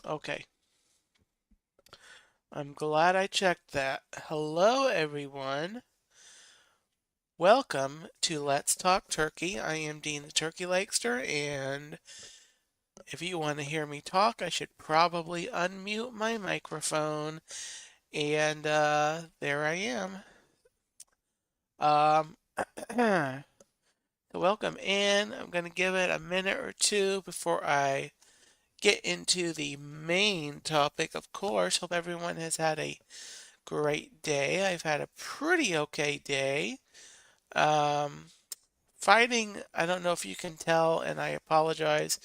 Okay. I'm glad I checked that. Hello, everyone. Welcome to Let's Talk Turkey. I am Dean the Turkey Lakester, and if you want to hear me talk, I should probably unmute my microphone. And there I am. Um, so welcome in. I'm going to give it a minute or two before I get into the main topic. Of course, hope everyone has had a great day. I've had a pretty okay day. Um, Fighting, I don't know if you can tell, and I apologize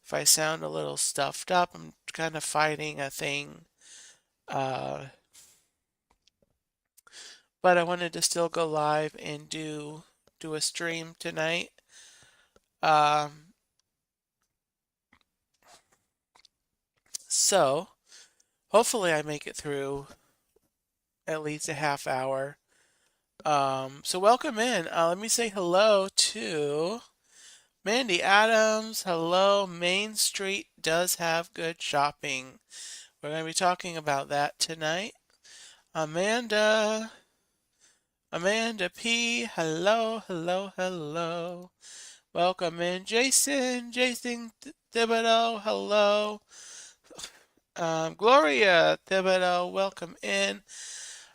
if I sound a little stuffed up. I'm kind of fighting a thing. Uh, but I wanted to still go live and do a stream tonight. Um, so hopefully I make it through at least a half hour. So welcome in. Let me say hello to Mandy Adams. Hello. Main Street does have good shopping. We're going to be talking about that tonight. Amanda P. Hello, hello, hello. Welcome in. Jason Thibodeau. Hello. Gloria Thibodeau. Welcome in.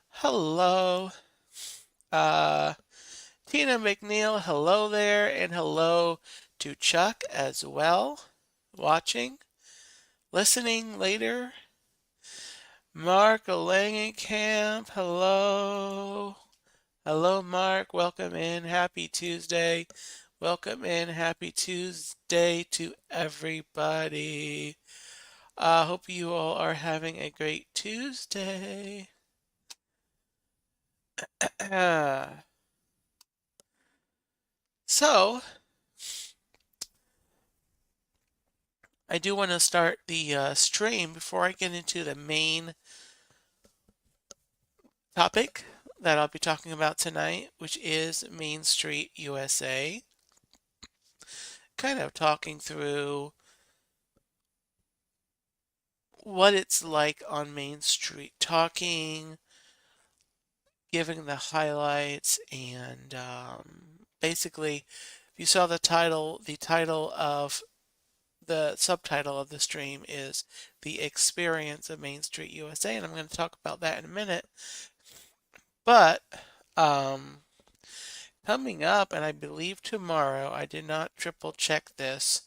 Hello. Uh, Tina McNeil. Hello there. And hello to Chuck as well. Watching. Listening later. Mark Langenkamp. Hello. Hello, Mark. Welcome in. Happy Tuesday. Welcome in. Happy Tuesday to everybody. Hope you all are having a great Tuesday. So, I do want to start the stream before I get into the main topic that I'll be talking about tonight, which is Main Street, USA. Kind of talking through what it's like on Main Street, talking, giving the highlights, and basically, if you saw the title of the subtitle of the stream is The Experience of Main Street USA, and I'm going to talk about that in a minute. But um, coming up, and I believe tomorrow, I did not triple check this.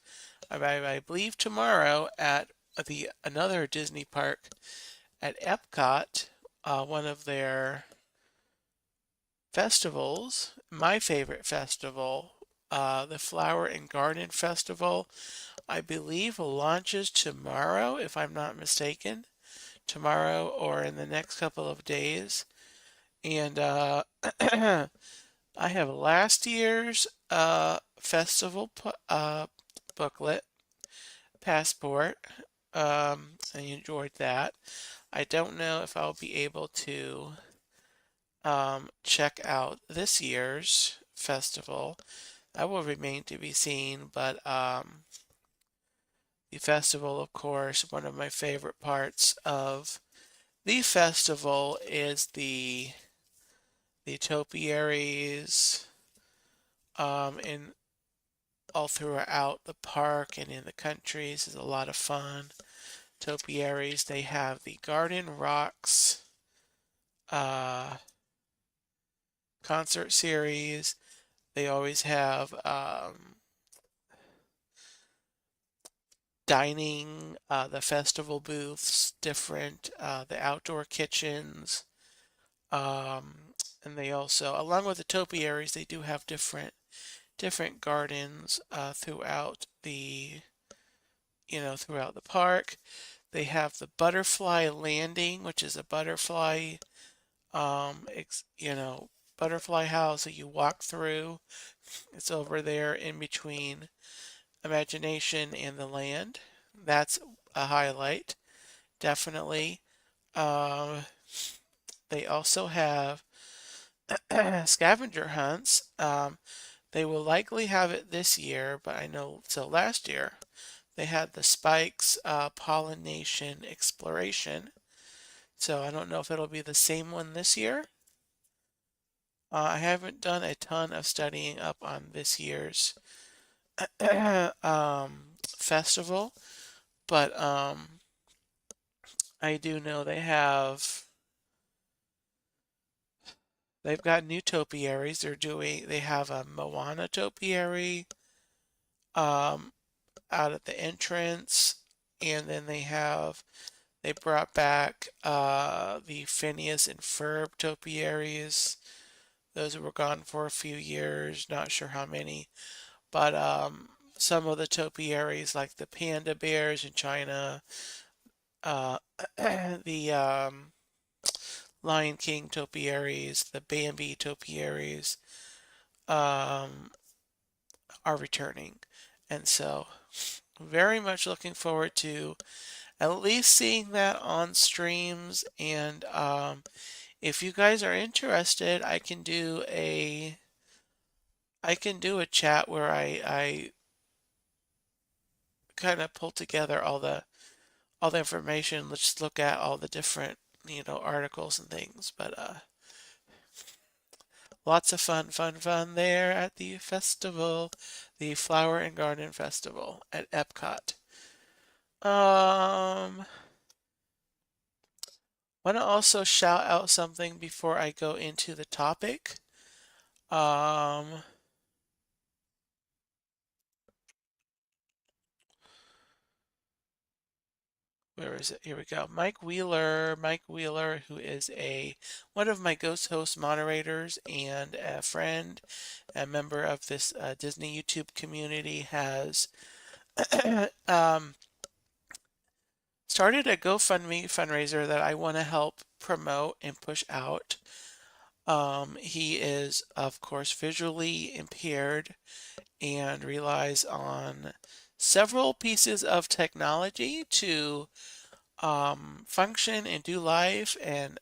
I believe tomorrow at the another Disney park at Epcot, one of their festivals, my favorite festival, the Flower and Garden Festival, I believe launches tomorrow, if I'm not mistaken, tomorrow or in the next couple of days. And I have last year's festival booklet, passport. I enjoyed that. I don't know if I'll be able to check out this year's festival. That will remain to be seen, but the festival, of course, one of my favorite parts of the festival is the topiaries in all throughout the park and in the countries is a lot of fun. Topiaries, they have the Garden Rocks uh, concert series. They always have dining, the festival booths, different, the outdoor kitchens, and they also, along with the topiaries, they do have different gardens throughout throughout the park. They have the butterfly landing, which is a butterfly, butterfly house that you walk through. It's over there in between Imagination and the Land. That's a highlight, definitely. Um, they also have scavenger hunts. They will likely have it this year, but I know so last year They had the Spikes Pollination Exploration. So I don't know if it'll be the same one this year. I haven't done a ton of studying up on this year's festival, but I do know they've got new topiaries. They have a Moana topiary um, out at the entrance, and then they brought back the Phineas and Ferb topiaries. Those were gone for a few years, not sure how many, but some of the topiaries like the panda bears in China, uh, the Lion King topiaries, the Bambi topiaries um, are returning. And so, very much looking forward to at least seeing that on streams. And if you guys are interested, I can do a chat where I kind of pull together all the information. Let's look at all the different articles and things. But lots of fun there at the festival, the Flower and Garden Festival at Epcot. Want to also shout out something before I go into the topic. Where is it? Here we go. Mike Wheeler, who is one of my Ghost Host moderators and a friend, a member of this Disney YouTube community, has started a GoFundMe fundraiser that I want to help promote and push out. He is, of course, visually impaired and relies on several pieces of technology to function and do life, and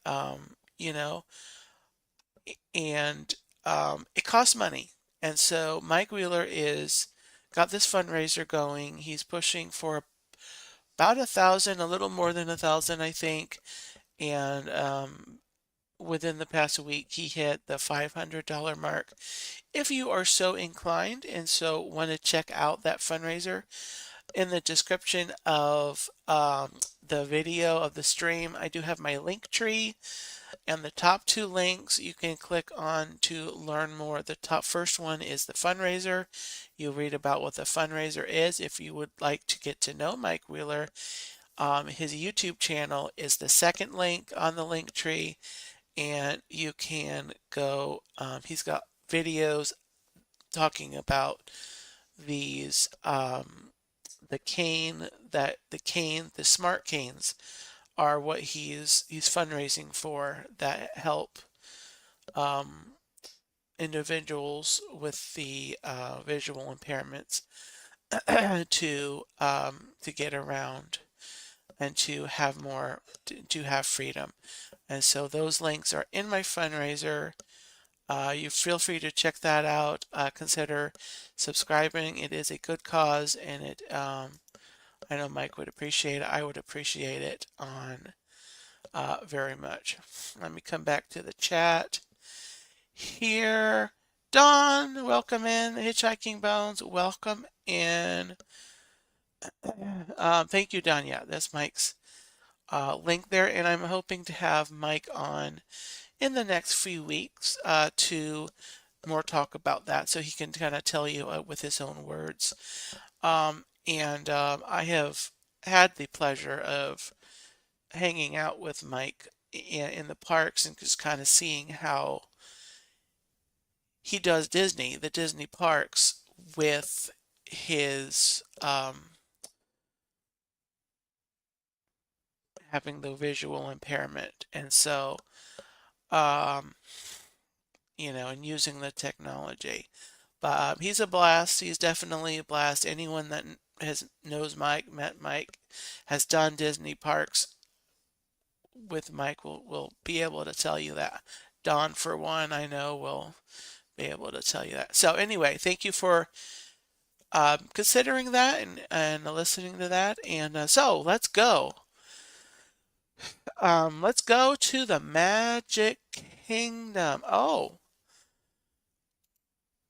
and it costs money. And so Mike Wheeler is got this fundraiser going. He's pushing for about 1,000, a little more than 1,000, I think. And within the past week, he hit the $500 mark. If you are so inclined and so want to check out that fundraiser, in the description of the video of the stream, I do have my link tree, and the top two links you can click on to learn more. The top first one is the fundraiser. You read about what the fundraiser is. If you would like to get to know Mike Wheeler, his YouTube channel is the second link on the link tree, and you can go. He's got videos talking about these the smart canes are what he's fundraising for, that help individuals with the visual impairments to get around and to have freedom. And so those links are in my fundraiser. You feel free to check that out. Consider subscribing. It is a good cause, and I know Mike would appreciate it. I would appreciate it on very much. Let me come back to the chat here. Dawn, welcome in. Hitchhiking Bones, welcome in. Thank you, Dawn. Yeah, that's Mike's link there, and I'm hoping to have Mike on in the next few weeks to more talk about that, so he can kind of tell you with his own words. I have had the pleasure of hanging out with Mike in the parks and just kind of seeing how he does the Disney parks with his having the visual impairment. And so, and using the technology. But he's a blast. He's definitely a blast. Anyone that knows Mike, met Mike, has done Disney parks with Mike will be able to tell you that. Don, for one, I know will be able to tell you that. So anyway, thank you for considering that and listening to that. And so let's go. Let's go to the Magic Kingdom. Oh,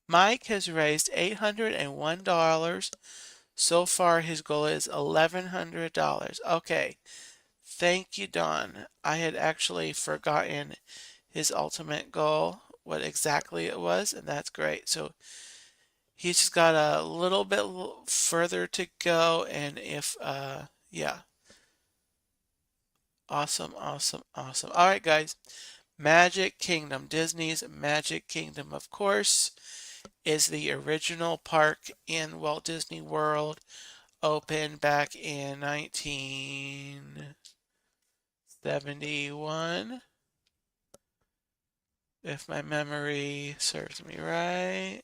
Mike has raised $801. So far, his goal is $1,100. Okay. Thank you, Don. I had actually forgotten his ultimate goal, what exactly it was, and that's great. So he's just got a little bit further to go, and if, yeah, awesome, awesome, awesome. All right, guys, Magic Kingdom, Disney's Magic Kingdom, of course, is the original park in Walt Disney World, opened back in 1971. If my memory serves me right.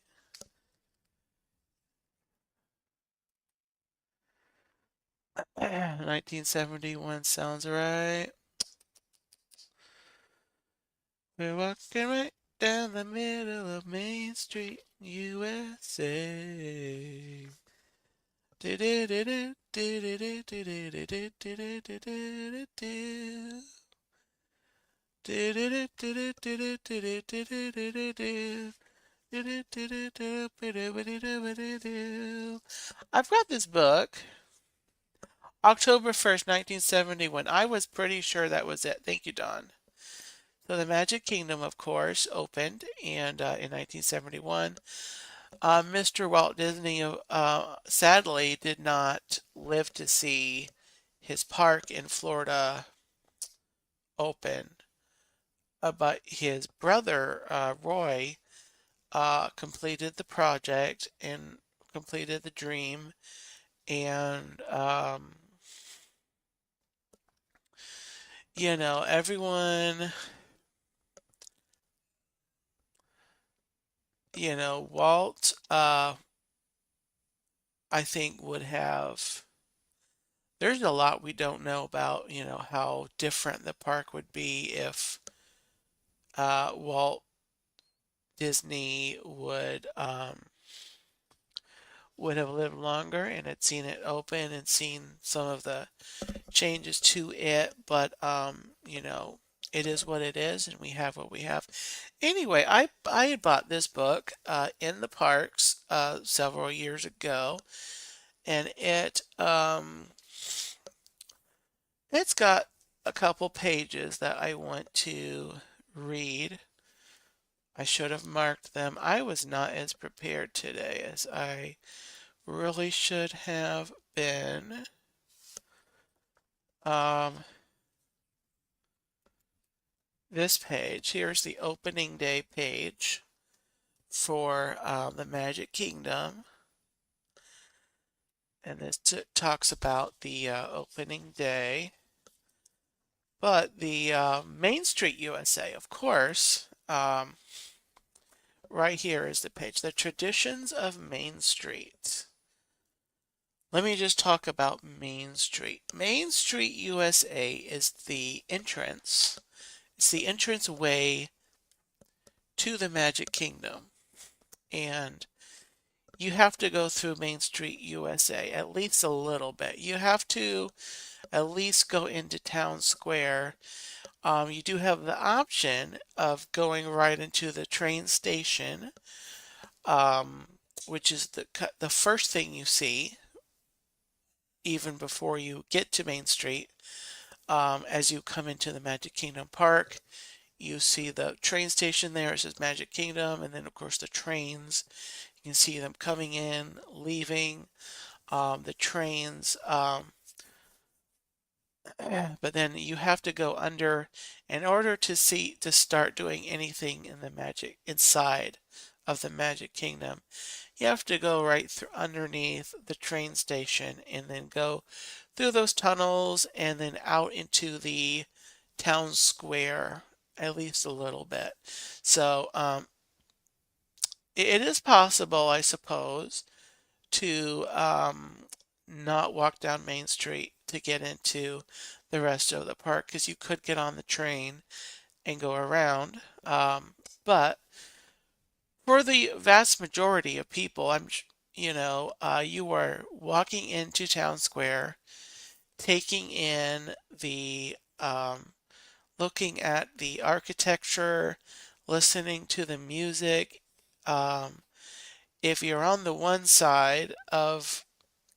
1971 sounds right. We're walking right down the middle of Main Street, USA. I've got this book. October 1st, 1971. I was pretty sure that was it. Thank you, Don. So the Magic Kingdom, of course, opened and in 1971. Mr. Walt Disney sadly did not live to see his park in Florida open, but his brother Roy completed the project and completed the dream, and everyone, Walt, I think would have. There's a lot we don't know about, how different the park would be if Walt Disney would have lived longer and had seen it open and seen some of the changes to it. But it is what it is, and we have what we have. Anyway, I had bought this book in the parks several years ago, and it's got a couple pages that I want to read. I should have marked them. I was not as prepared today as I really should have been. This page, here's the opening day page for the Magic Kingdom. And this talks about the opening day. But the Main Street USA, of course, right here is the page, The Traditions of Main Street. Let me just talk about Main Street. Main Street USA is the entrance. It's the entrance way to the Magic Kingdom. And you have to go through Main Street USA at least a little bit. You have to at least go into Town Square. You do have the option of going right into the train station, which is the first thing you see, even before you get to Main Street. As you come into the Magic Kingdom Park, you see the train station there. It says Magic Kingdom, and then of course the trains. You can see them coming in, leaving, the trains. But then you have to go under in order to start doing anything in the inside of the Magic Kingdom. You have to go right through underneath the train station and then go through those tunnels and then out into the town square at least a little bit. So it is possible, I suppose, to not walk down Main Street to get into the rest of the park because you could get on the train and go around. But for the vast majority of people, you are walking into town square, taking in looking at the architecture, listening to the music. Um, if you're on the one side of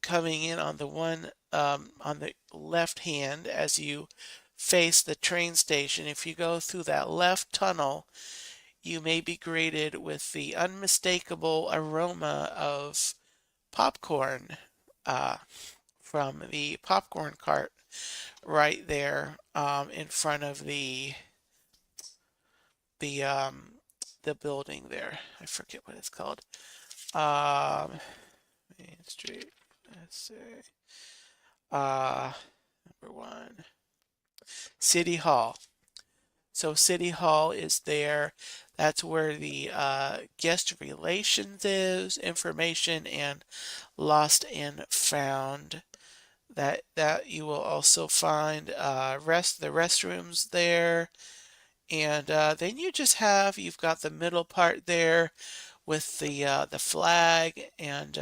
coming in on the left hand as you face the train station, if you go through that left tunnel, you may be greeted with the unmistakable aroma of popcorn uh, from the popcorn cart right there in front of the um, the building there. I forget what it's called. Main Street. Let's see. Number one, City Hall. So City Hall is there. That's where the guest relations is, information, and lost and found. That you will also find the restrooms there, and then you've got the middle part there with the flag, and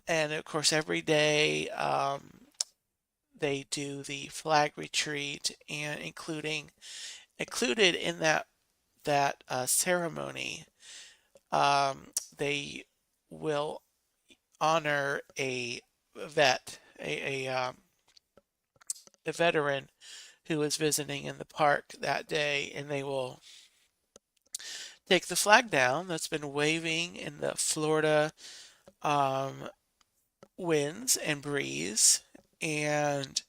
of course every day they do the flag retreat, and included in that ceremony, they will honor a veteran who is visiting in the park that day, and they will take the flag down that's been waving in the Florida um, winds and breeze, and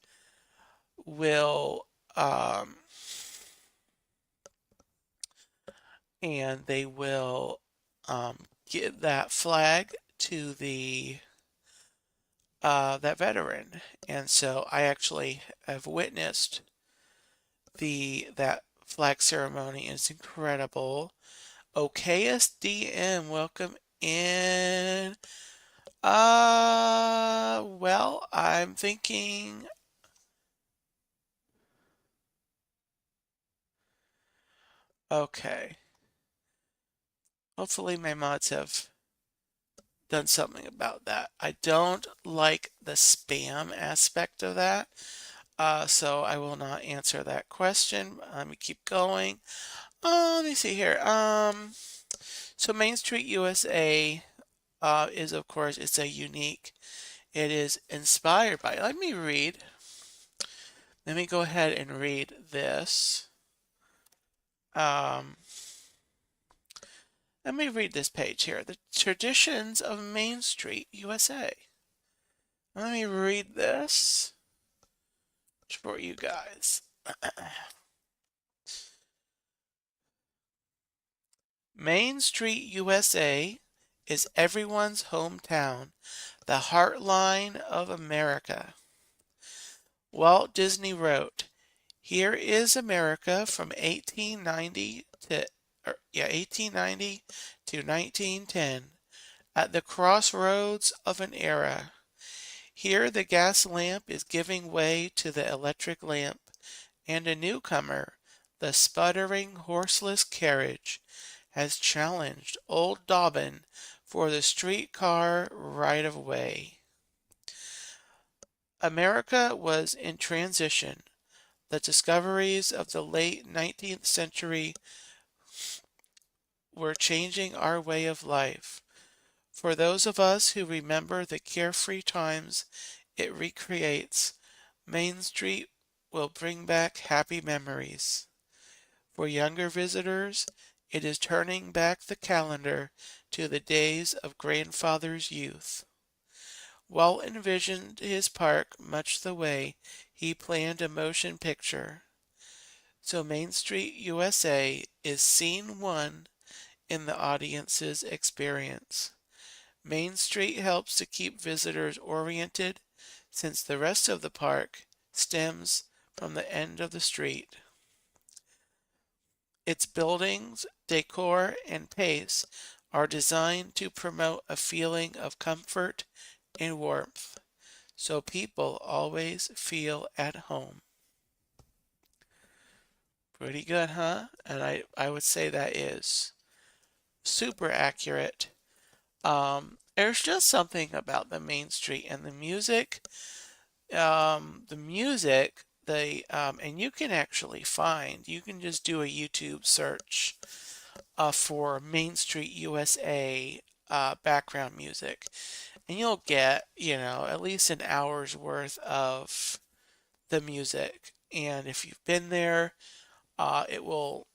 will um, they will give that flag to the that veteran. And so I actually have witnessed that flag ceremony, and it's incredible. OKSDM, welcome in. Well, I'm thinking. Okay. Hopefully my mods have done something about that. I don't like the spam aspect of that, so I will not answer that question. Let me keep going. Let me see here. So Main Street USA is, of course, it's a unique. It is inspired by. Let me read. Let me go ahead and read this. Um, Let me read this page here. The traditions of Main Street, USA. Let me read this for you guys. Main Street, USA is everyone's hometown, the heartline of America. Walt Disney wrote, "Here is America from 1890 to 1910, at the crossroads of an era. Here the gas lamp is giving way to the electric lamp, and a newcomer, the sputtering horseless carriage, has challenged old Dobbin for the streetcar right of way." America was in transition. The discoveries of the late 19th century were changing our way of life. For those of us who remember the carefree times it recreates, Main Street will bring back happy memories. For younger visitors, it is turning back the calendar to the days of grandfather's youth. Walt envisioned his park much the way he planned a motion picture. So Main Street USA is scene one in the audience's experience. Main Street helps to keep visitors oriented since the rest of the park stems from the end of the street. Its buildings, decor, and pace are designed to promote a feeling of comfort and warmth, so people always feel at home. Pretty good, huh? And I would say that is super accurate. There's just something about the main street and the music. And you can actually you can just do a YouTube search for Main Street USA background music, and you'll get, at least an hour's worth of the music. And if you've been there, it will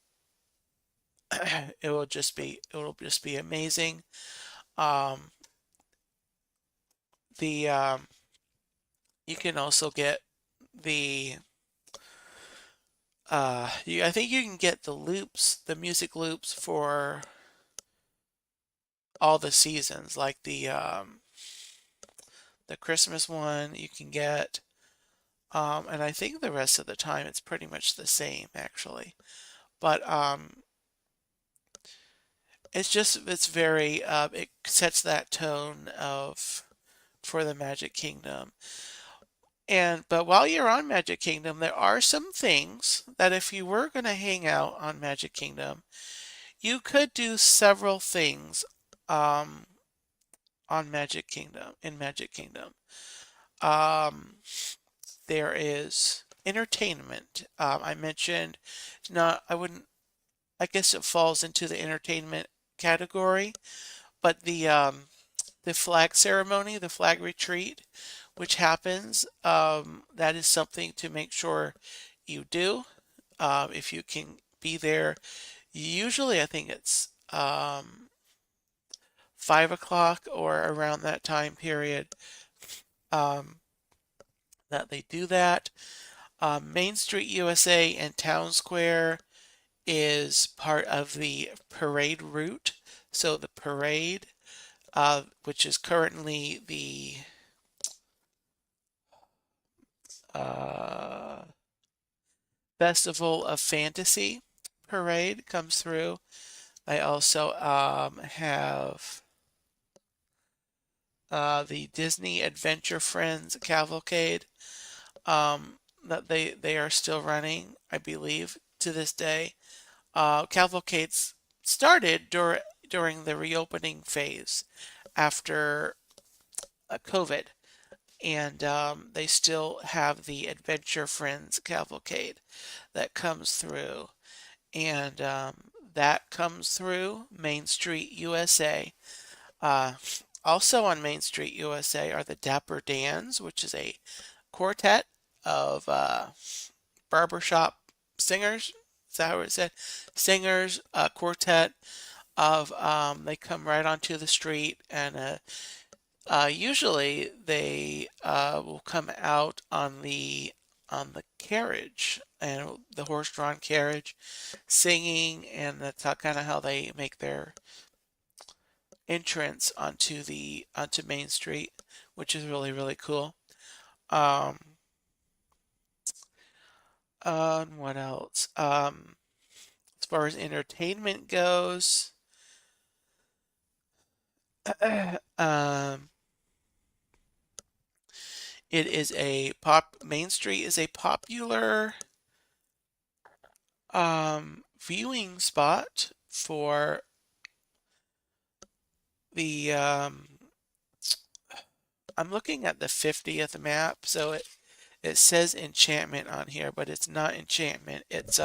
it will just be amazing. Um, the You can also get the I think you can get the music loops for all the seasons, like the Christmas one you can get, and I think the rest of the time it's pretty much the same actually. But it's very it sets that tone of for the Magic Kingdom. But while you're on Magic Kingdom, there are some things that if you were going to hang out on Magic Kingdom, you could do several things um, on Magic Kingdom in Magic Kingdom. Um, there is entertainment. I mentioned not. I wouldn't. I guess it falls into the entertainment category, but the flag ceremony, the flag retreat, which happens, that is something to make sure you do. If you can be there, usually I think it's 5 o'clock or around that time period um, that they do that. Main Street USA and Town Square is part of the parade route. So the parade, which is currently the uh, Festival of Fantasy parade, comes through. I also have the Disney Adventure Friends Cavalcade that they are still running, I believe, to this day. Cavalcades started during the reopening phase after COVID, and they still have the Adventure Friends Cavalcade that comes through, and that comes through Main Street USA. Uh, Also on Main Street USA are the Dapper Dans, which is a quartet of barbershop singers. Is that how it said? Singers, a quartet of they come right onto the street, and usually they will come out on the carriage and the horse-drawn carriage, singing, and that's kind of how they make their entrance onto Main Street, which is really really cool. Um, what else? As far as entertainment goes, um, it is a pop. Main Street is a popular viewing spot for the. I'm looking at the 50th map, so it says enchantment on here, but it's not enchantment. It's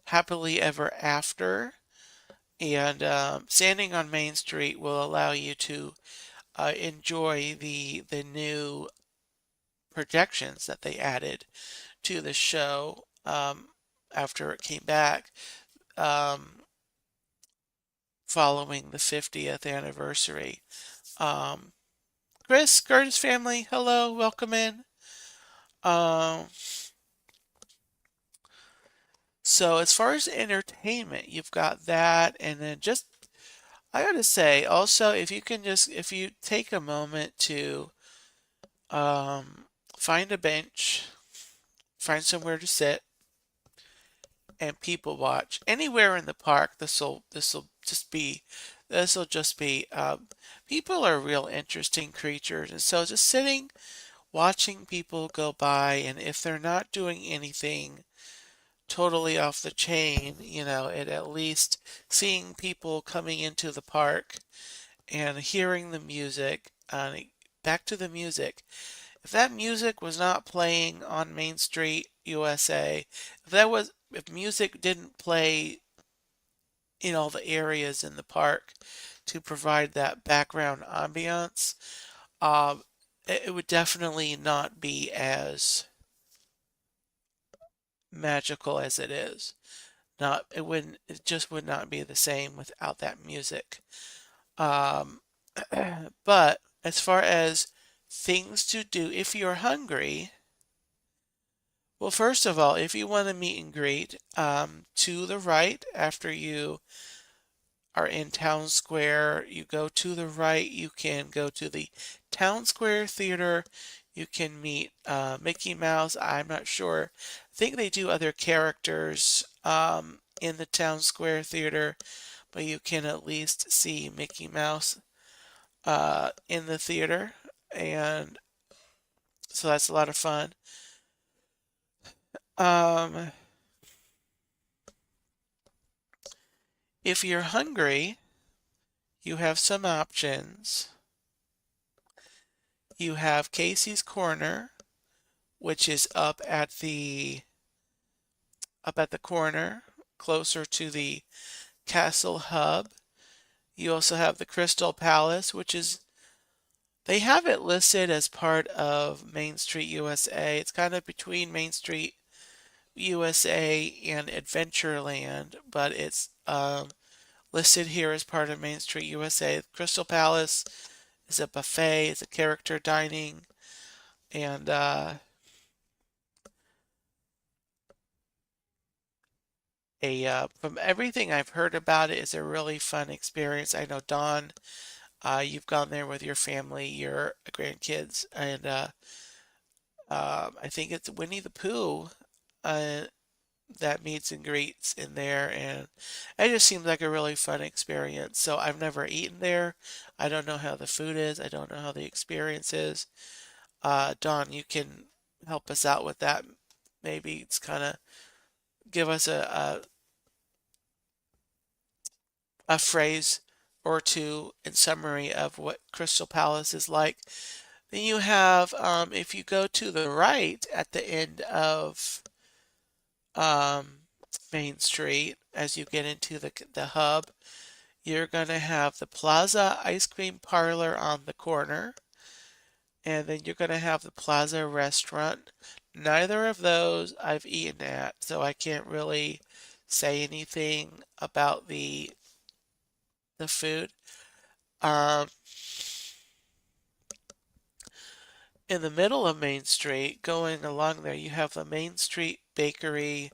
happily ever after. And standing on Main Street will allow you to enjoy the new projections that they added to the show after it came back um, following the 50th anniversary. Um, Chris, Curtis family, hello, welcome in. Um, so as far as entertainment, you've got that, and then just I gotta say also if you take a moment to um, find a bench, find somewhere to sit, and people watch anywhere in the park. This will just be. People are real interesting creatures, and so just sitting, watching people go by, and if they're not doing anything totally off the chain, it at least seeing people coming into the park and hearing the music. Back to the music. If that music was not playing on Main Street, USA, if music didn't play in all the areas in the park to provide that background ambiance, um, it would definitely not be as magical as it is. It just would not be the same without that music. Um, but as far as things to do if you're hungry, well, first of all, if you want to meet and greet, to the right after you are in Town Square, you go to the right, you can go to the Town Square Theater. You can meet Mickey Mouse. I'm not sure. I think they do other characters in the Town Square Theater, but you can at least see Mickey Mouse in the theater. And so that's a lot of fun. Um, if you're hungry, you have some options. You have Casey's Corner, which is up at the corner, closer to the Castle Hub. You also have the Crystal Palace, which is they have it listed as part of Main Street USA. It's kind of between Main Street USA and Adventureland, but it's listed here as part of Main Street USA. Crystal Palace is a buffet, it's a character dining, and from everything I've heard about it, it's a really fun experience. I know Dawn, you've gone there with your family, your grandkids, and I think it's Winnie the Pooh uh, that meets and greets in there, and it just seems like a really fun experience. So I've never eaten there. I don't know how the food is. I don't know how the experience is. Dawn, you can help us out with that. Maybe it's kind of give us a phrase or two in summary of what Crystal Palace is like. Then you have, if you go to the right at the end of um, Main Street, as you get into the hub, you're going to have the Plaza Ice Cream Parlor on the corner, and then you're going to have the Plaza Restaurant. Neither of those I've eaten at, so I can't really say anything about the food. Um, in the middle of Main Street, going along there, you have the Main Street Bakery,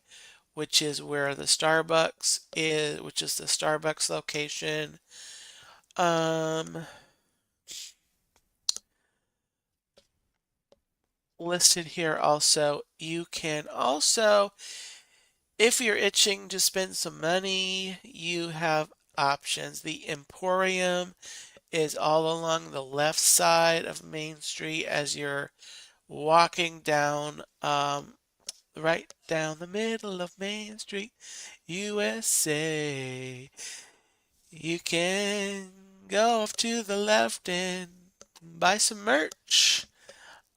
which is where the Starbucks is, which is the Starbucks location. Listed here also, you can also, if you're itching to spend some money, you have options. The Emporium is all along the left side of Main Street as you're walking down, right down the middle of Main Street, USA. You can go off to the left and buy some merch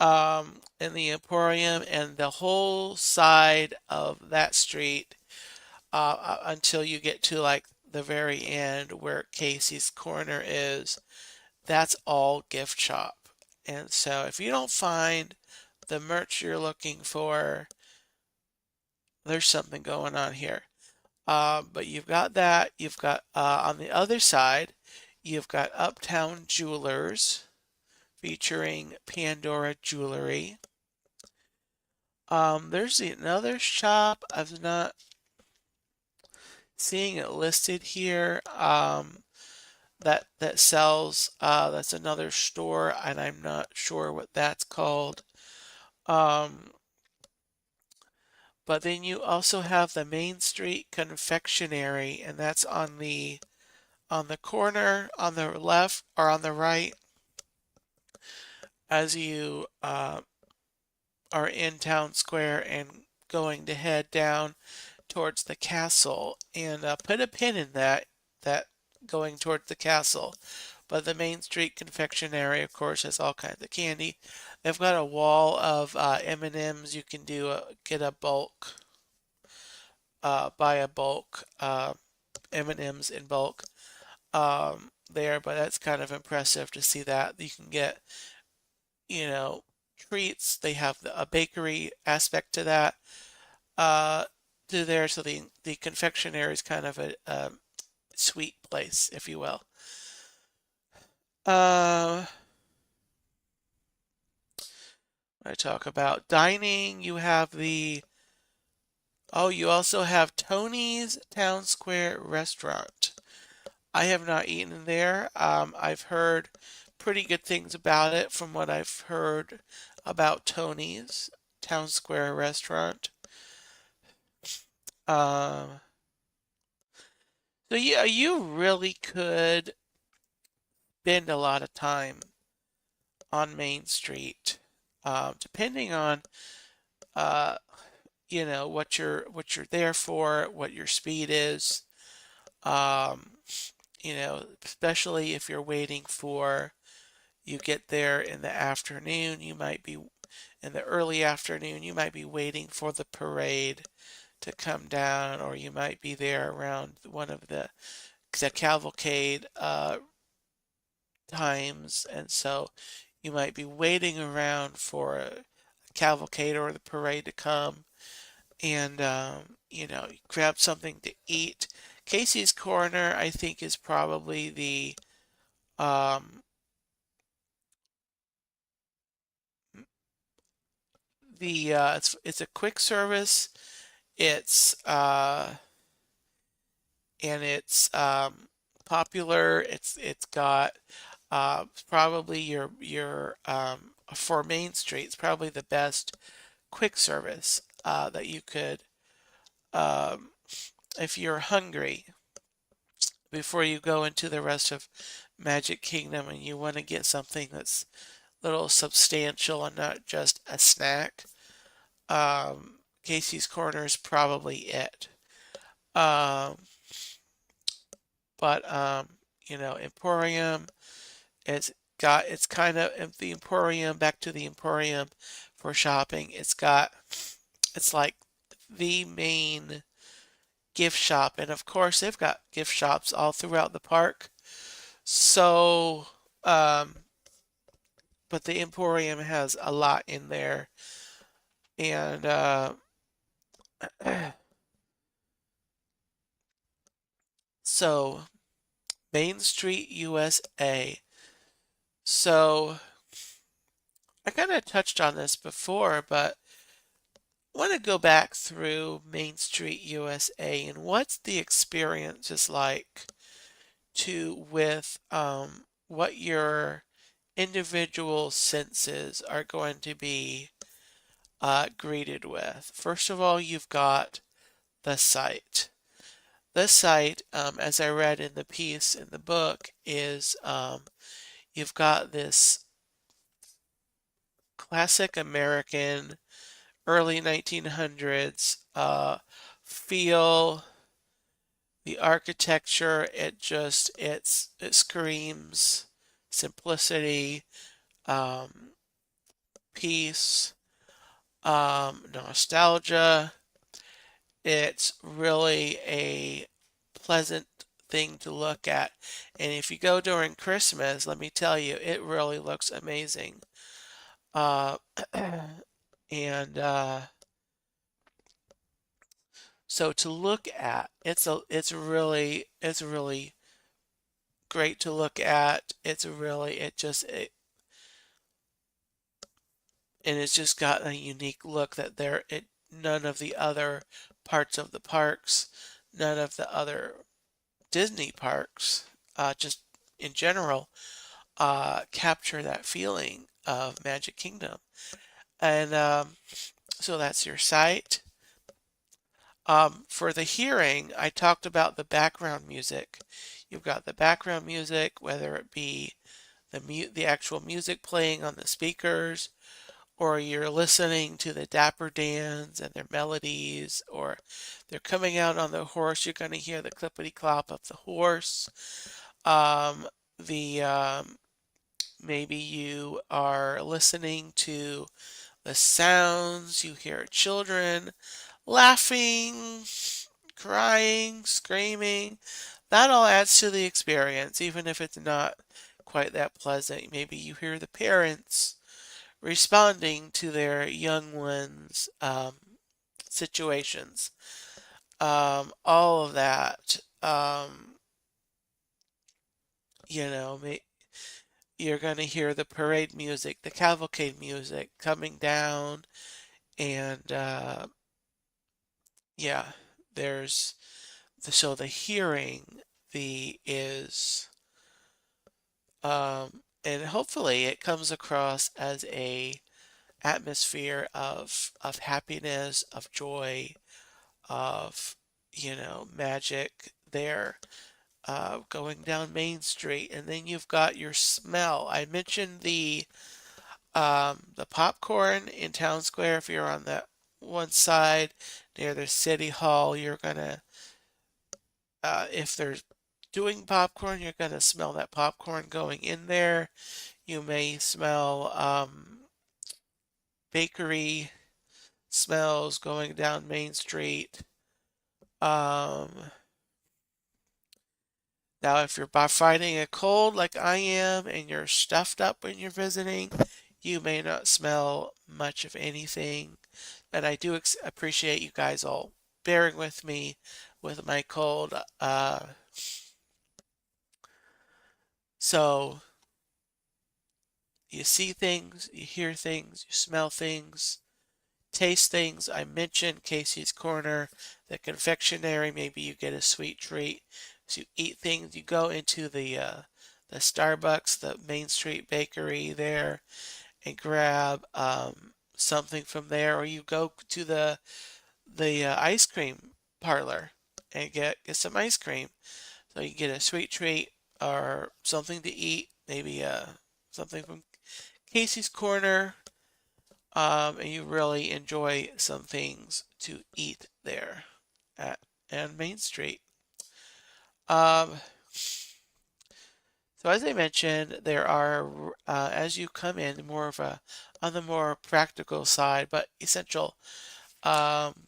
in the Emporium and the whole side of that street until you get to like the very end where Casey's Corner is. That's all gift shop. And so if you don't find the merch you're looking for, there's something going on here. But you've got that. You've got on the other side, you've got Uptown Jewelers featuring Pandora Jewelry. There's another shop. I'm not seeing it listed here. That sells. That's another store, and I'm not sure what that's called. Um, but then you also have the Main Street Confectionery, and that's on the corner on the left or on the right as you are in Town Square and going to head down towards the castle. And put a pin in that going towards the castle. But the Main Street confectionery, of course, has all kinds of candy. They've got a wall of M&Ms. You can get a bulk, buy a bulk M&Ms in bulk there. But that's kind of impressive to see that you can get, you know, treats. They have a bakery aspect to that. Uh, to there, so the confectionery is kind of a sweet place, if you will. Uh, I talk about dining. You also have Tony's Town Square Restaurant. I have not eaten there. I've heard pretty good things about it from what I've heard about Tony's Town Square Restaurant. Um, so yeah, you really could spend a lot of time on Main Street, depending on uh, what you're there for, what your speed is. Um, Especially if you're waiting for you get there in the afternoon, you might be in the early afternoon, you might be waiting for the parade to come down, or you might be there around one of the cavalcade times, and so you might be waiting around for a cavalcade or the parade to come, and grab something to eat. Casey's Corner, I think, is probably um, it's a quick service. It's and it's popular. It's got probably for Main Street, it's probably the best quick service that you could, um, if you're hungry before you go into the rest of Magic Kingdom and you want to get something that's a little substantial and not just a snack. Casey's Corner is probably it. Um, but Emporium, it's kind of the Emporium, back to the Emporium for shopping. It's like the main gift shop, and of course they've got gift shops all throughout the park. So, um, but the Emporium has a lot in there, and so Main Street USA. So I kind of touched on this before, but I want to go back through Main Street USA and what's the experience is like with what your individual senses are going to be greeted with. First of all, you've got the site. The site, as I read in the piece in the book, is you've got this classic American early 1900s feel. The architecture, it screams simplicity, um, peace, nostalgia. It's really a pleasant thing to look at. And if you go during Christmas, let me tell you, it really looks amazing. Uh, and So to look at, it's really great to look at. And it's just got a unique look that none of the other parts of the parks, none of the other Disney parks, just in general, capture that feeling of Magic Kingdom. And so that's your site. For the hearing, I talked about the background music. You've got the background music, whether it be the actual music playing on the speakers, or you're listening to the Dapper Dans and their melodies, or they're coming out on the horse. You're going to hear the clippity clop of the horse. Um, the maybe you are listening to the sounds, you hear children laughing, crying, screaming. That all adds to the experience, even if it's not quite that pleasant. Maybe you hear the parents responding to their young ones' situations. All of that. You know, you're going to hear the parade music, the cavalcade music coming down, and yeah, there's so the hearing the is and hopefully it comes across as a atmosphere of happiness, of joy, of magic there going down Main Street. And then you've got your smell. I mentioned the popcorn in Town Square. If you're on that one side near the City Hall, you're gonna if they're doing popcorn, you're gonna smell that popcorn going in there. You may smell bakery smells going down Main Street. Um, Now, if you're fighting a cold like I am and you're stuffed up when you're visiting, you may not smell much of anything. And I do appreciate you guys all bearing with me with my cold. So you see things, you hear things, you smell things, taste things. I mentioned Casey's Corner, the confectionery. Maybe you get a sweet treat. So you eat things. You go into the Starbucks, the Main Street Bakery there, and grab something from there, or you go to the ice cream parlor and get some ice cream. So you get a sweet treat or something to eat. Maybe something from Casey's Corner, and you really enjoy some things to eat there at and Main Street. Um, so as I mentioned, there are as you come in more of a on the more practical side, but essential um,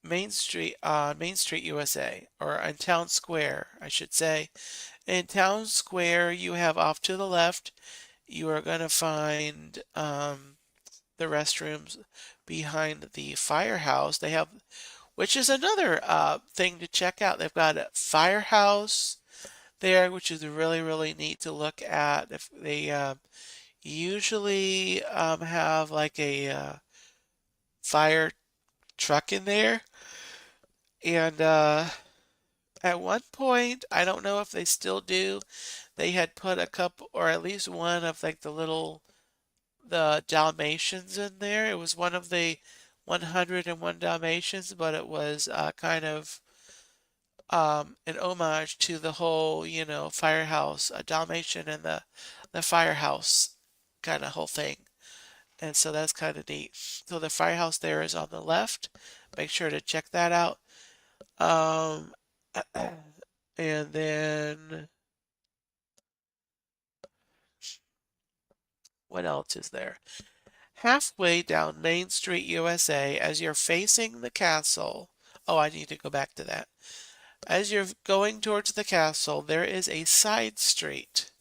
Main Street, USA, or in Town Square, I should say. In Town Square, you have off to the left, you are going to find the restrooms behind the firehouse. They have, which is another thing to check out. They've got a firehouse there, which is really, really neat to look at. If they usually have like a fire truck in there, and at one point, I don't know if they still do, they had put a couple, or at least one of like the Dalmatians in there. It was one of the 101 Dalmatians, but it was kind of an homage to the whole, firehouse, a Dalmatian and the firehouse kind of whole thing. And so that's kind of neat. So the firehouse there is on the left. Make sure to check that out. Um, and then what else is there? Halfway down Main Street, USA, as you're facing the castle. Oh, I need to go back to that. As you're going towards the castle, there is a side street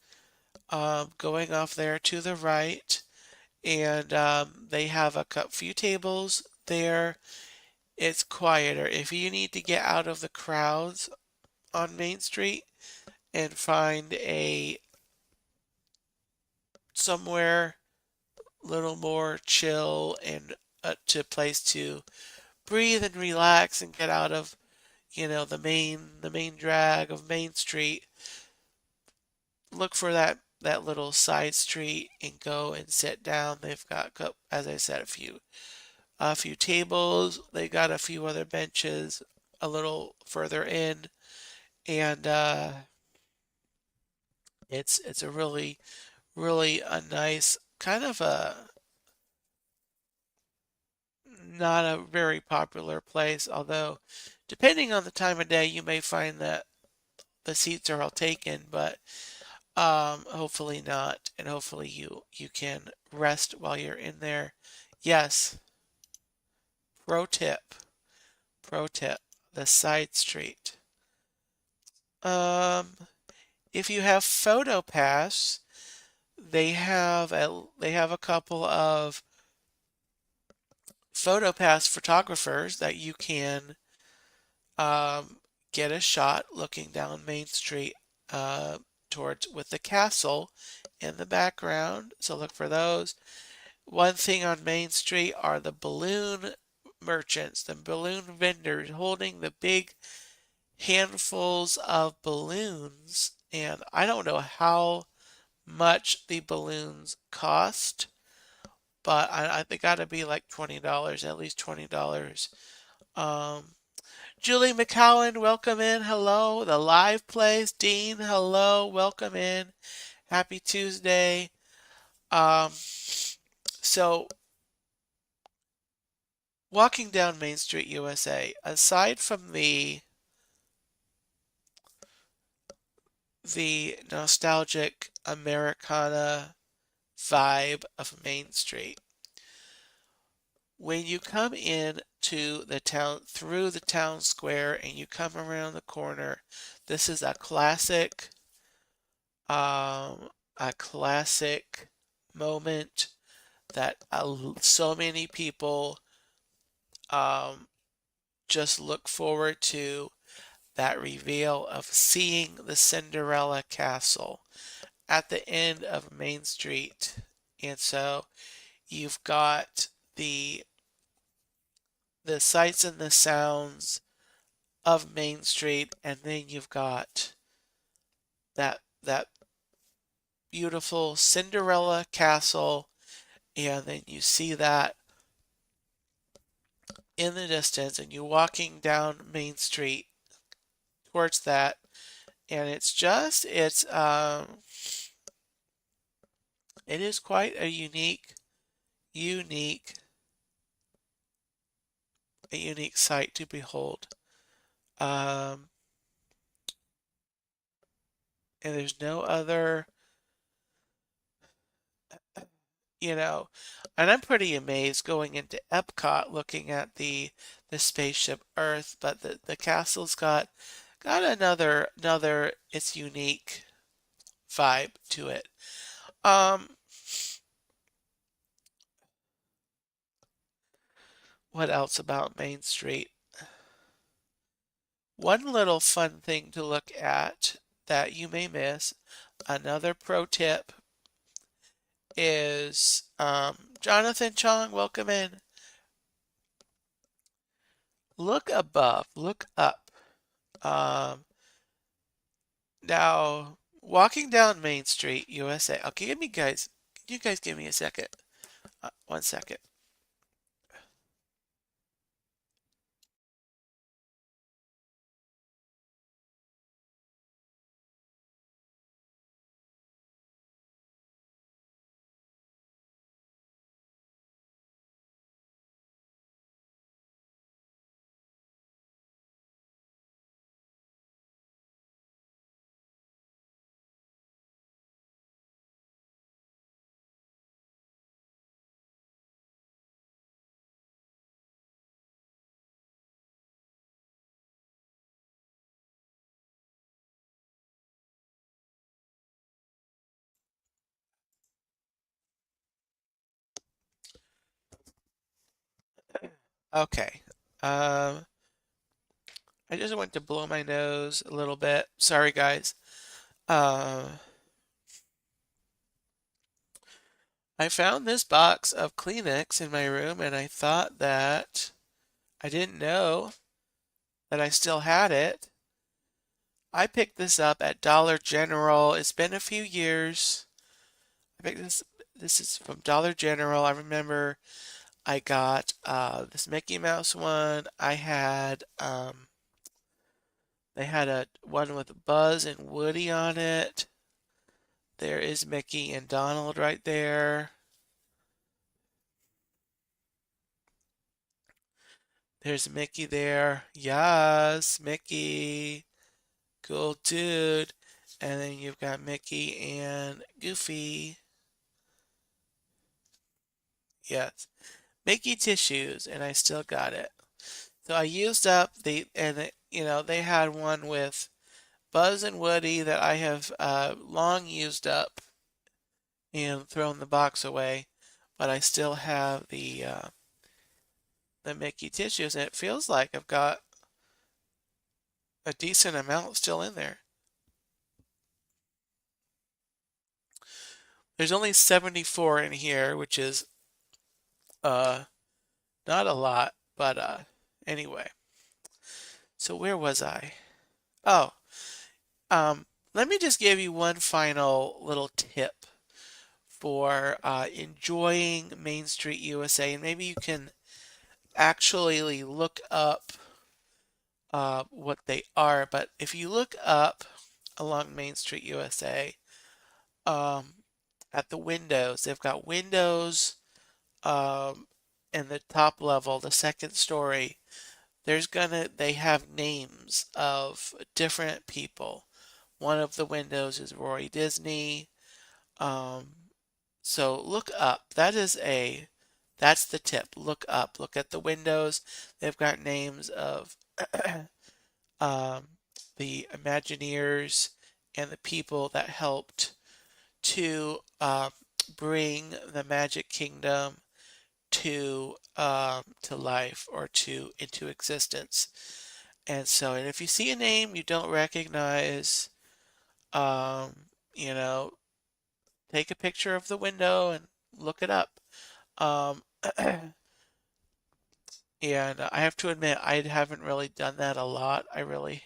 going off there to the right, and they have a few tables there. It's quieter. If you need to get out of the crowds on Main Street and find a somewhere a little more chill and to place to breathe and relax and get out of the main drag of Main Street, look for that little side street and go and sit down. They've got, as I said, a few tables. They got a few other benches a little further in, and it's a really really a nice kind of a not a very popular place. Although depending on the time of day, you may find that the seats are all taken, but Hopefully not, and hopefully you can rest while you're in there. Yes, pro tip, pro tip, the side street. Um, if you have PhotoPass, they have a couple of PhotoPass photographers that you can um, get a shot looking down Main Street uh, towards with the castle in the background. So look for those. One thing on Main Street are the balloon merchants, the balloon vendors holding the big handfuls of balloons. And I don't know how much the balloons cost, but they gotta be like $20, at least $20. Um, Julie McCowan, welcome in. Hello. The live plays. Dean, hello. Welcome in. Happy Tuesday. Um, so walking down Main Street, USA, aside from the nostalgic Americana vibe of Main Street, when you come in to the town through the town square and you come around the corner, this is um, a classic moment that so many people um, just look forward to, that reveal of seeing the Cinderella castle at the end of Main Street. And so you've got the sights and the sounds of Main Street, and then you've got that beautiful Cinderella castle, and then you see that in the distance, and you're walking down Main Street towards that, and it is quite a unique unique sight to behold. Um, and there's no other, you know, and I'm pretty amazed going into Epcot looking at the spaceship Earth, but the castle's got another its unique vibe to it. Um, what else about Main Street? One little fun thing to look at that you may miss, another pro tip is Jonathan Chong, welcome in. Look above, look up. Um, Now, walking down Main Street, USA. Okay, can you guys give me a second? 1 second. Okay. Um, I just went to blow my nose a little bit. Sorry, guys. Uh, I found this box of Kleenex in my room, and I thought that I didn't know that I still had it. I picked this up at Dollar General. It's been a few years. I picked this. This is from Dollar General. I remember I got this Mickey Mouse one. They had a one with Buzz and Woody on it. There is Mickey and Donald right there. There's Mickey there. Yes, Mickey. Cool dude. And then you've got Mickey and Goofy. Yes, Mickey tissues, and I still got it. So I used up they had one with Buzz and Woody that I have long used up and thrown the box away, but I still have the Mickey tissues, and it feels like I've got a decent amount still in there. There's only 74 in here, which is uh not a lot, but anyway. So where was I? Oh, let me just give you one final little tip for enjoying Main Street USA, and maybe you can actually look up what they are. But if you look up along Main Street USA, um, at the windows, they've got windows um, in the top level, the second story. They have names of different people. One of the windows is Roy Disney. Um, so look up. That's the tip. Look up. Look at the windows. They've got names of um, the Imagineers and the people that helped to bring the Magic Kingdom to life or to into existence. And if you see a name you don't recognize, um, you know, take a picture of the window and look it up. Um, and I have to admit, I haven't really done that a lot. I really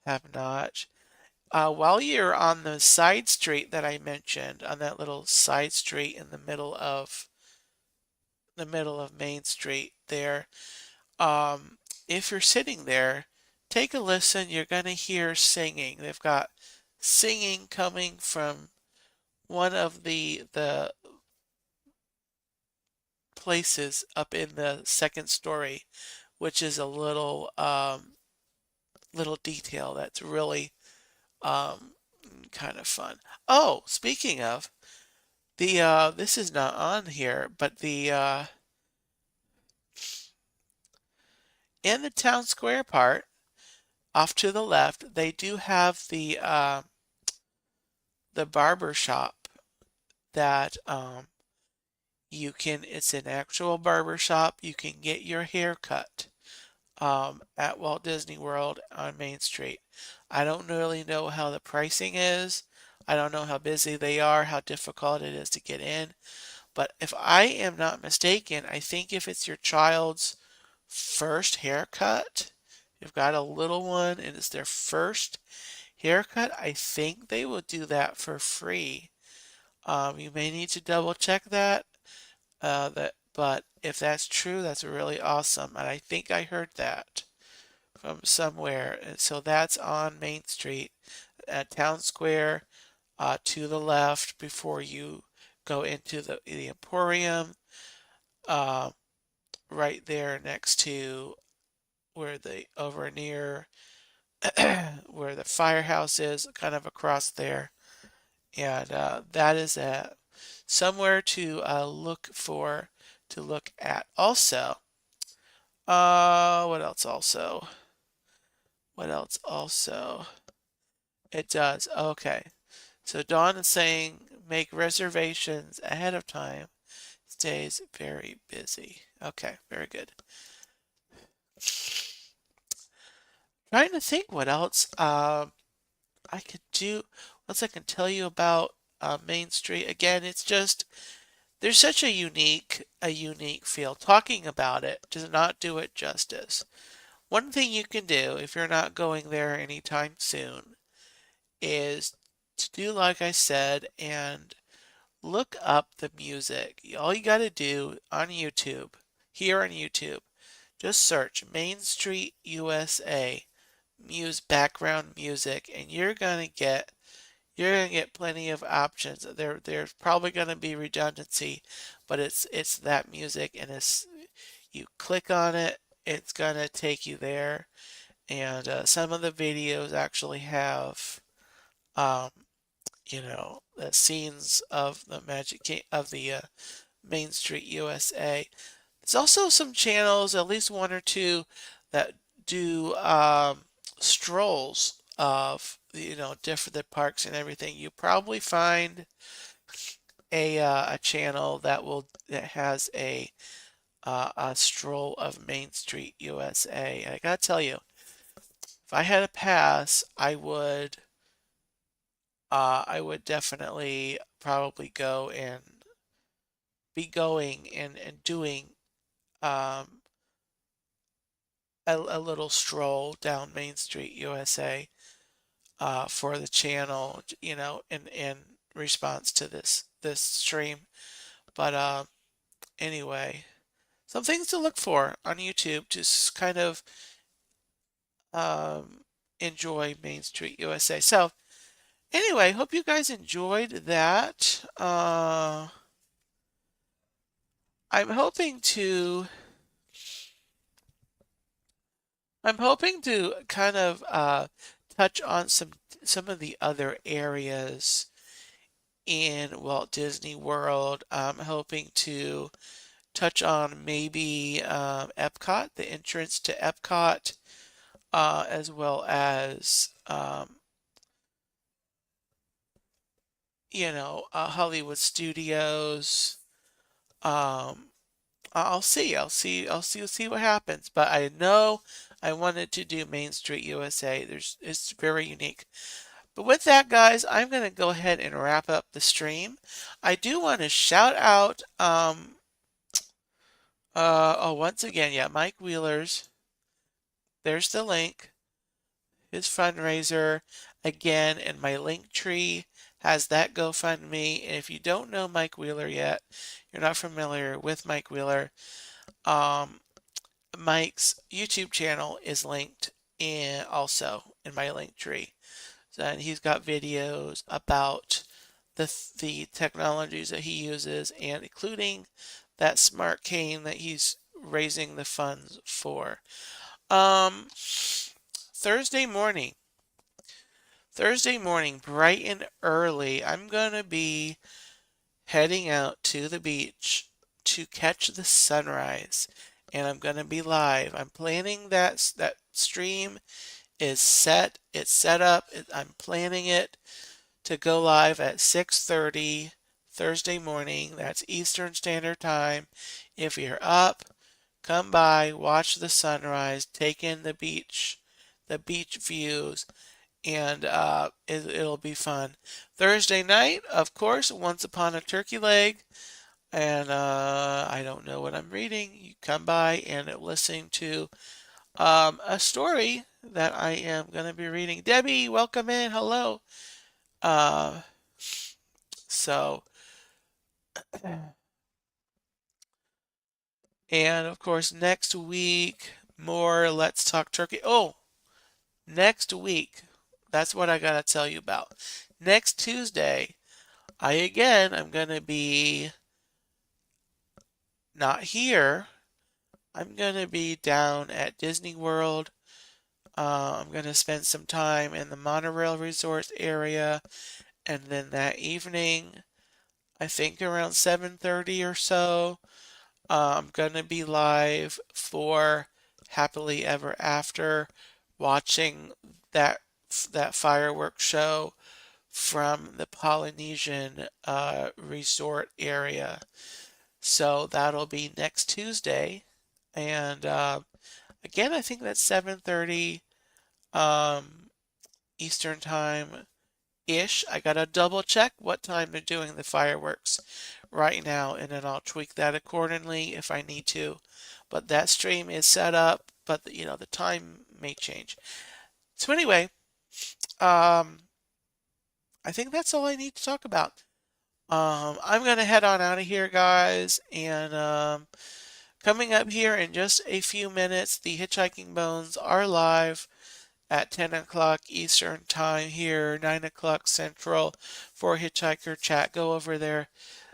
have not. While you're on the side street that I mentioned, on that little side street in the middle of Main Street there, if you're sitting there, take a listen. You're gonna hear singing. They've got singing coming from one of the places up in the second story, which is a little detail that's really um, kind of fun. Oh, speaking of this is not on here, but the in the town square part, off to the left, they do have the barber shop that it's an actual barber shop. You can get your hair cut at Walt Disney World on Main Street. I don't really know how the pricing is. I don't know how busy they are, how difficult it is to get in. But if I am not mistaken, I think if it's your child's first haircut, you've got a little one and it's their first haircut, I think they will do that for free. You may need to double check that. But if that's true, that's really awesome. And I think I heard that from somewhere. And so that's on Main Street at Town Square, to the left before you go into the Emporium, uh, right there next to over near where the firehouse is, kind of across there. And that is somewhere to look at. Also, what else? What else? Also, it does. Okay, so Dawn is saying make reservations ahead of time. Stays very busy. Okay, very good. Trying to think what else I could do. What else I can tell you about Main Street? Again, it's just there's such a unique feel. Talking about it does not do it justice. One thing you can do if you're not going there anytime soon is to do like I said and look up the music. All you got to do on YouTube, here on YouTube, just search Main Street USA background music, and you're gonna get plenty of options. There's probably gonna be redundancy, but it's that music, and it's you click on it, it's gonna take you there. And some of the videos actually have um, the scenes of the of the Main Street USA. There's also some channels, at least one or two, that do strolls of different parks and everything. You probably find a channel that has a stroll of Main Street USA. And I gotta tell you, if I had a pass, I would definitely probably go and be going and doing um, a little stroll down Main Street USA for the channel, in response to this stream. But anyway, some things to look for on YouTube to kind of um, enjoy Main Street USA. So anyway, hope you guys enjoyed that. I'm hoping to I'm hoping to kind of touch on some of the other areas in Walt Disney World. I'm hoping to touch on maybe Epcot, the entrance to Epcot, as well as Hollywood Studios. Um, see what happens. But I know I wanted to do Main Street USA. It's very unique. But with that, guys, I'm going to go ahead and wrap up the stream. I do want to shout out, once again, yeah, Mike Wheeler's. There's the link. His fundraiser. Again, in my link tree has that GoFundMe. And if you don't know Mike Wheeler yet, you're not familiar with Mike Wheeler, um, Mike's YouTube channel is linked also in my link tree. And he's got videos about the technologies that he uses, and including that smart cane that he's raising the funds for. Um, Thursday morning, bright and early, I'm gonna be heading out to the beach to catch the sunrise, and I'm gonna be live. I'm planning that stream is set. It's set up. I'm planning it to go live at 6:30 Thursday morning. That's Eastern Standard Time. If you're up, come by, watch the sunrise, take in the beach views, and it'll be fun. Thursday night, of course, Once Upon a Turkey Leg, and I don't know what I'm reading. You come by and listen to a story that I am going to be reading. Debbie, welcome in. Hello. Uh, so, and of course, next week, more Let's Talk Turkey. Oh, next week, that's what I got to tell you about. Next Tuesday, I'm going to be not here. I'm going to be down at Disney World. I'm going to spend some time in the monorail resort area. And then that evening, I think around 7:30 or so, I'm going to be live for Happily Ever After, watching that that fireworks show from the Polynesian resort area. So that'll be next Tuesday, and again, I think that's 7:30 um, Eastern time ish. I gotta double check what time they're doing the fireworks right now, and then I'll tweak that accordingly if I need to. But that stream is set up, but the time may change. So anyway, um, I think that's all I need to talk about. I'm gonna head on out of here, guys, and coming up here in just a few minutes, the Hitchhiking Bones are live at 10 o'clock Eastern Time here, 9 o'clock Central for Hitchhiker Chat. Go over there,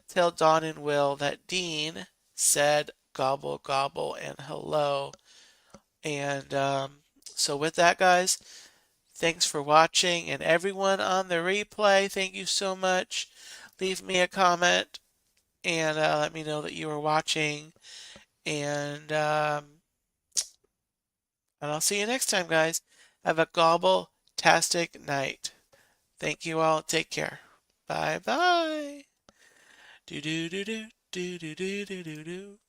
tell Don and Will that Dean said gobble gobble and hello. And so with that, guys, Thanks for watching, and everyone on the replay, thank you so much. Leave me a comment and let me know that you were watching. And I'll see you next time, guys. Have a gobble-tastic night. Thank you all. Take care. Bye bye. Do do do do do do do do do do.